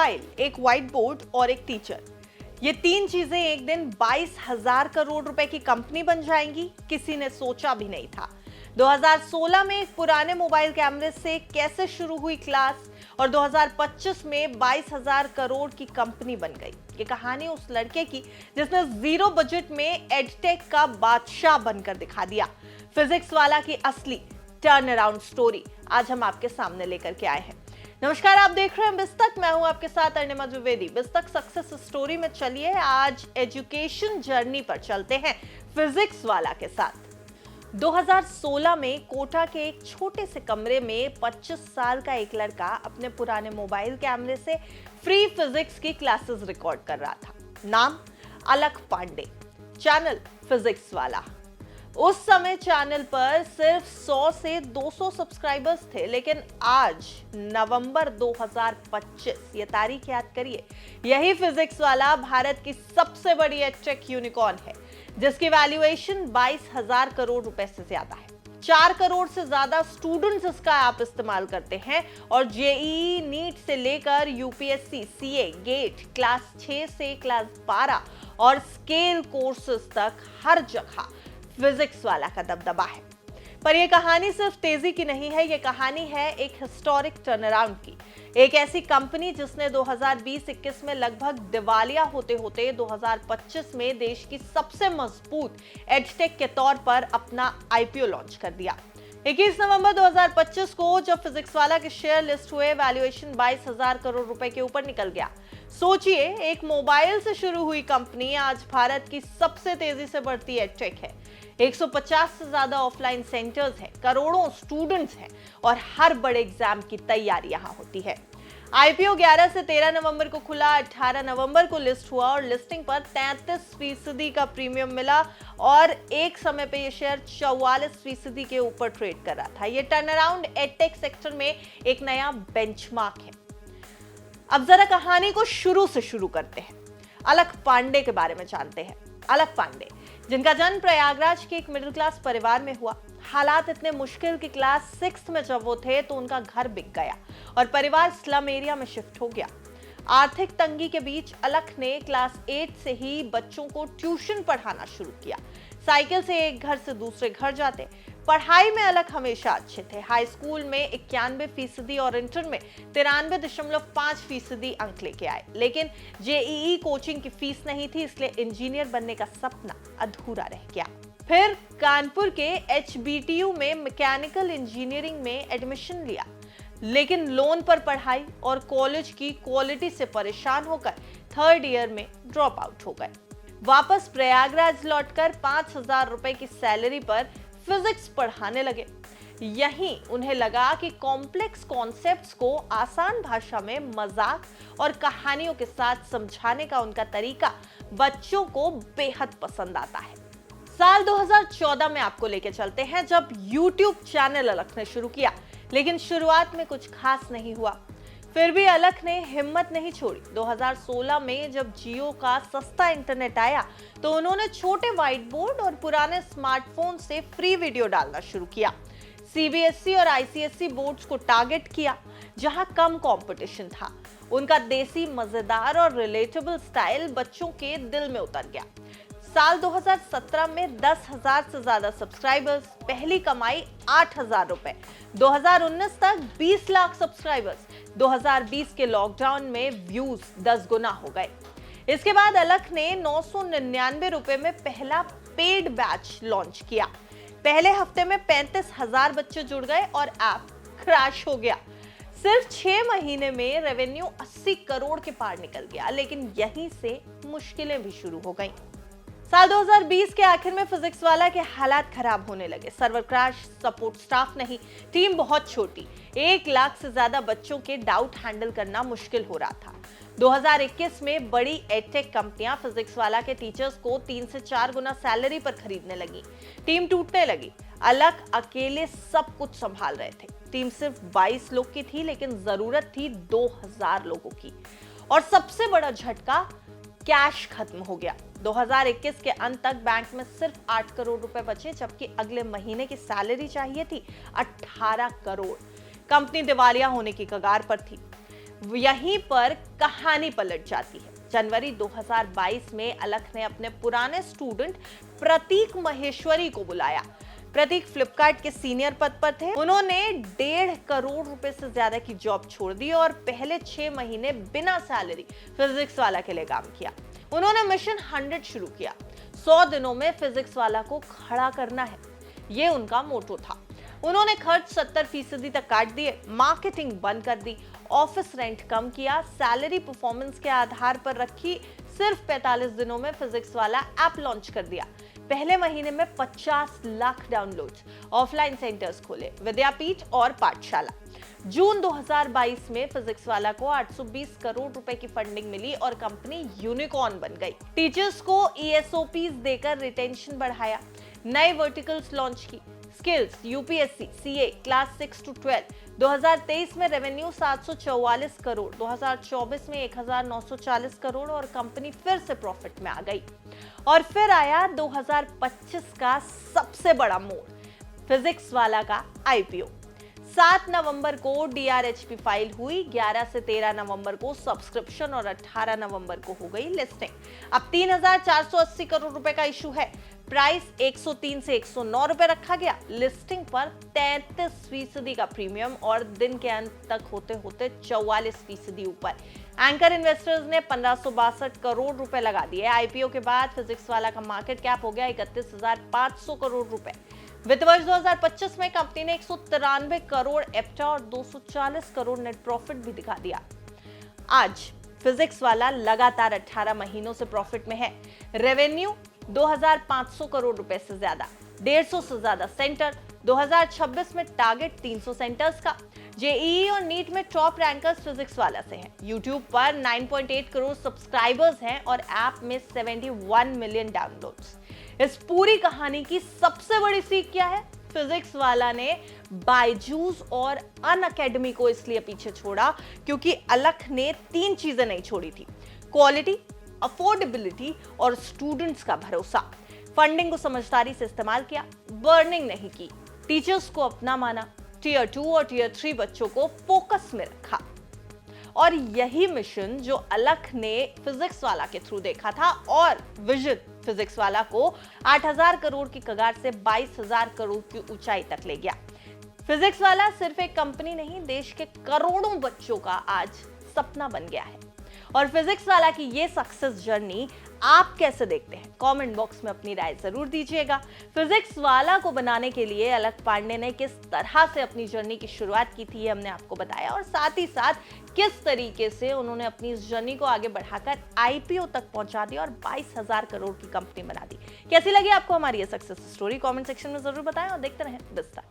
Mobile, एक white board और एक टीचर, ये तीन चीजें एक दिन 22,000 करोड़ रुपए की कंपनी बन जाएंगी, किसी ने सोचा भी नहीं था। 2016 में एक पुराने मोबाइल कैमरे से कैसे शुरू हुई क्लास और 2025 में 22,000 करोड़ की कंपनी बन गई। ये कहानी उस लड़के की जिसने जीरो बजट में एडटेक का बादशाह बनकर दिखा दिया। फिजिक्स वाला की असली टर्न अराउंड स्टोरी आज हम आपके सामने लेकर के आए हैं। नमस्कार, आप देख रहे हैं बिस्तक, मैं हूं आपके साथ अनिमा द्विवेदी। बिस्तक सक्सेस स्टोरी में चलिए आज एजुकेशन जर्नी पर चलते हैं फिजिक्स वाला के साथ। 2016 में कोटा के एक छोटे से कमरे में 25 साल का एक लड़का अपने पुराने मोबाइल कैमरे से फ्री फिजिक्स की क्लासेस रिकॉर्ड कर रहा था। नाम अलख पांडे, चैनल फिजिक्स वाला। उस समय चैनल पर सिर्फ 100 से 200 सब्सक्राइबर्स थे, लेकिन आज नवंबर 2025, ये तारीख याद करिए, यही फिजिक्स वाला भारत की सबसे बड़ी एडटेक यूनिकॉर्न है, जिसकी वैल्यूएशन 22,000 करोड़ रुपए से ज्यादा है। 4 करोड़ से ज्यादा स्टूडेंट्स इसका ऐप इस्तेमाल करते हैं और जेईई, नीट से लेकर यूपीएससी, सीए, गेट, क्लास 6 से क्लास 12 और स्केल कोर्सेज तक हर जगह फिजिक्स वाला का दबदबा है। पर यह कहानी सिर्फ तेजी की नहीं है, यह कहानी है एक हिस्टोरिक टर्न अराउंड की। एक ऐसी कंपनी जिसने 2020-21 में लगभग दिवालिया होते होते 2025 में देश की सबसे मजबूत एडटेक के तौर पर अपना आईपीओ लॉन्च कर दिया। 21 नवंबर 2025 को जब फिजिक्स वाला के शेयर लिस्ट हुए, वैल्यूएशन 22,000 करोड़ रुपए के ऊपर निकल गया। सोचिए, एक मोबाइल से शुरू हुई कंपनी आज भारत की सबसे तेजी से बढ़ती एडटेक है। 150 से ज्यादा ऑफलाइन सेंटर्स हैं, करोड़ों स्टूडेंट्स हैं और हर बड़े एग्जाम की तैयारी यहां होती है। आईपीओ 11 से 13 नवंबर को खुला, 18 नवंबर को लिस्ट हुआ और लिस्टिंग पर 33% का प्रीमियम मिला और एक समय पे ये शेयर 44% के ऊपर ट्रेड कर रहा था। ये टर्न अराउंड एडटेक सेक्टर में एक नया बेंचमार्क है। अब जरा कहानी को शुरू से शुरू करते हैं। अलख पांडे के बारे में जानते हैं। अलख पांडे, जिनका जन्म प्रयागराज के एक मिडिल क्लास परिवार में हुआ। हालात इतने मुश्किल कि क्लास 6 में जब वो थे तो उनका घर बिक गया और परिवार स्लम एरिया में शिफ्ट हो गया। आर्थिक तंगी के बीच अलख ने क्लास 8 से ही बच्चों को ट्यूशन पढ़ाना शुरू किया। साइकिल से एक घर से दूसरे घर जाते। पढ़ाई में अलख हमेशा अच्छे थे। हाई स्कूल में 91% और इंटर में 93.5% अंक लेके आए, लेकिन जेईई कोचिंग की फीस नहीं थी, इसलिए इंजीनियर बनने का सपना अधूरा रह गया। फिर कानपुर के एचबीटीयू में मैकेनिकल इंजीनियरिंग में एडमिशन लिया, लेकिन लोन पर पढ़ाई और कॉलेज की क्वालिटी से परेशान होकर 3rd ईयर में ड्रॉप आउट हो गए। वापस प्रयागराज लौटकर 5,000 रुपए की सैलरी पर फिजिक्स पढ़ाने लगे। यहीं उन्हें लगा कि कॉम्प्लेक्स कॉन्सेप्ट्स को आसान भाषा में मजाक और कहानियों के साथ समझाने का उनका तरीका बच्चों को बेहद पसंद आता है। साल 2014 में आपको लेके चलते हैं, जब YouTube चैनल अलख ने शुरू किया, लेकिन शुरुआत में कुछ खास नहीं हुआ। फिर भी अलख ने हिम्मत नहीं छोड़ी। 2016 में जब जियो का सस्ता इंटरनेट आया तो उन्होंने छोटे व्हाइट बोर्ड और पुराने स्मार्टफोन से फ्री वीडियो डालना शुरू किया। सीबीएसई और आईसीएसई बोर्ड्स को टारगेट किया, जहां कम कंपटीशन था। उनका देसी, मजेदार और रिलेटेबल स्टाइल बच्चों के दिल में उतर गया। साल 2017 में 10,000 से ज्यादा सब्सक्राइबर्स, पहली कमाई 8,000 रुपए। 2019 तक 20 लाख सब्सक्राइबर्स। 2020 के लॉकडाउन में व्यूज 10 गुना हो गए। इसके बाद अलख ने 999 रुपए में पहला पेड बैच लॉन्च किया। पहले हफ्ते में 35,000 बच्चे जुड़ गए और ऐप क्रैश हो गया। सिर्फ 6 महीने में रेवेन्यू 80 करोड़ के पार निकल गया, लेकिन यहीं से मुश्किलें भी शुरू हो गईं। साल 2020 के आखिर में फिजिक्स वाला के हालात खराब होने लगे। सर्वर क्रैश, सपोर्ट स्टाफ नहीं, टीम बहुत छोटी। 1 लाख से ज्यादा बच्चों के डाउट हैंडल करना मुश्किल हो रहा था। 2021 में बड़ी एडटेक कंपनियां फिजिक्स वाला के टीचर्स को 3 से 4 गुना सैलरी पर खरीदने लगी। टीम टूटने लगी। अलख अकेले सब कुछ संभाल रहे थे। टीम सिर्फ 22 लोग की थी, लेकिन जरूरत थी 2,000 लोगों की। और सबसे बड़ा झटका, कैश खत्म हो गया। 2021 के अंत तक बैंक में सिर्फ 8 करोड़ रुपए बचे, जबकि अगले महीने की सैलरी चाहिए थी 18 करोड़। कंपनी दिवालिया होने की कगार पर थी। यहीं पर कहानी पलट जाती है। जनवरी 2022 में अलख ने अपने पुराने स्टूडेंट प्रतीक महेश्वरी को बुलाया। प्रतीक फ्लिपकार्ट के सीनियर पद पर थे। उन्होंने 1.5 करोड़ रुपए से ज्यादा की जॉब छोड़ दी और पहले 6 महीने बिना सैलरी फिजिक्स वाला के लिए काम किया। उन्होंने मिशन 100 शुरू किया। 100 दिनों में फिजिक्स वाला को खड़ा करना है, ये उनका मोटो था। उन्होंने खर्च 70% तक काट दिए, मार्केटिंग बंद कर दी, ऑफिस रेंट कम किया, सैलरी परफॉर्मेंस के आधार पर रखी। सिर्फ 45 दिनों में फिजिक्स वाला ऐप लॉन्च कर दिया। पहले महीने में 50 लाख डाउनलोड्स, ऑफलाइन सेंटर्स खोले, विद्यापीठ और पाठशाला। जून 2022 में फिजिक्स वाला को 820 करोड़ रुपए की फंडिंग मिली और कंपनी यूनिकॉर्न बन गई। टीचर्स को ESOPs देकर रिटेंशन बढ़ाया, नए वर्टिकल्स लॉन्च की, skills, UPSC, CA, class 6 to 12। 2023 में रेवेन्यू 744 करोड़, 2024 में 1940 करोड़ और कंपनी फिर से प्रॉफिट में आ गई। और फिर आया 2025 का सबसे बड़ा मोड़, फिजिक्स वाला का IPO। 7 नवंबर को DRHP फाइल हुई, 11 से 13 नवंबर को सब्सक्रिप्शन और 18 नवंबर को हो गई लिस्टिंग। अब 3,480 करोड़ रुपए का इशू है। प्राइस 103 से 109 रुपए रखा गया। लिस्टिंग पर 33% का प्रीमियम और दिन के अंत तक होते होते 44% ऊपर। एंकर इन्वेस्टर्स ने 1562 करोड़ रुपए लगा दिए। IPO के बाद फिजिक्स वाला का मार्केट कैप हो गया 31,500 करोड़ रुपए। वित्त वर्ष 2025 में कंपनी ने 193 करोड़ एब्टा और 240 करोड़ नेट प्रॉफिट भी दिखा दिया। आज फिजिक्स वाला लगातार 18 महीनों से प्रॉफिट में है। रेवेन्यू 2,500 करोड़ रुपए से ज्यादा, 150 से ज्यादा सेंटर। 2026 में टारगेट 300 सेंटर्स का। JEE और नीट में टॉप रैंकर्स फिजिक्स वाला से हैं। यूट्यूब पर 9.8 करोड़ सब्सक्राइबर्स हैं और ऐप में 71 मिलियन डाउनलोड्स। इस पूरी कहानी की सबसे बड़ी सीख क्या है? फिजिक्स वाला ने बायजूस और अनअकैडमी को इसलिए पीछे छोड़ा क्योंकि अलख ने 3 चीजें नहीं छोड़ी थी: क्वालिटी, अफोर्डेबिलिटी और स्टूडेंट्स का भरोसा। फंडिंग को समझदारी से इस्तेमाल किया, बर्निंग नहीं की, टीचर्स को अपना माना, टियर 2 और टियर 3 बच्चों को फोकस में रखा। और यही मिशन जो अलख ने फिजिक्स वाला के थ्रू देखा था और विजन फिजिक्स वाला को 8,000 करोड़ की कगार से 22,000 करोड़ की ऊंचाई तक ले गया। फिजिक्स वाला सिर्फ एक कंपनी नहीं, देश के करोड़ों बच्चों का आज सपना बन गया है। और फिजिक्स वाला की ये सक्सेस जर्नी आप कैसे देखते हैं? कमेंट बॉक्स में अपनी राय जरूर दीजिएगा। फिजिक्स वाला को बनाने के लिए अलख पांडे ने किस तरह से अपनी जर्नी की शुरुआत की थी, हमने आपको बताया, और साथ ही साथ किस तरीके से उन्होंने अपनी इस जर्नी को आगे बढ़ाकर IPO तक पहुंचा दिया और 22,000 करोड़ की कंपनी बना दी। कैसी लगी आपको हमारी ये सक्सेस स्टोरी? कमेंट सेक्शन में जरूर बताएं और देखते रहें बिस्तार।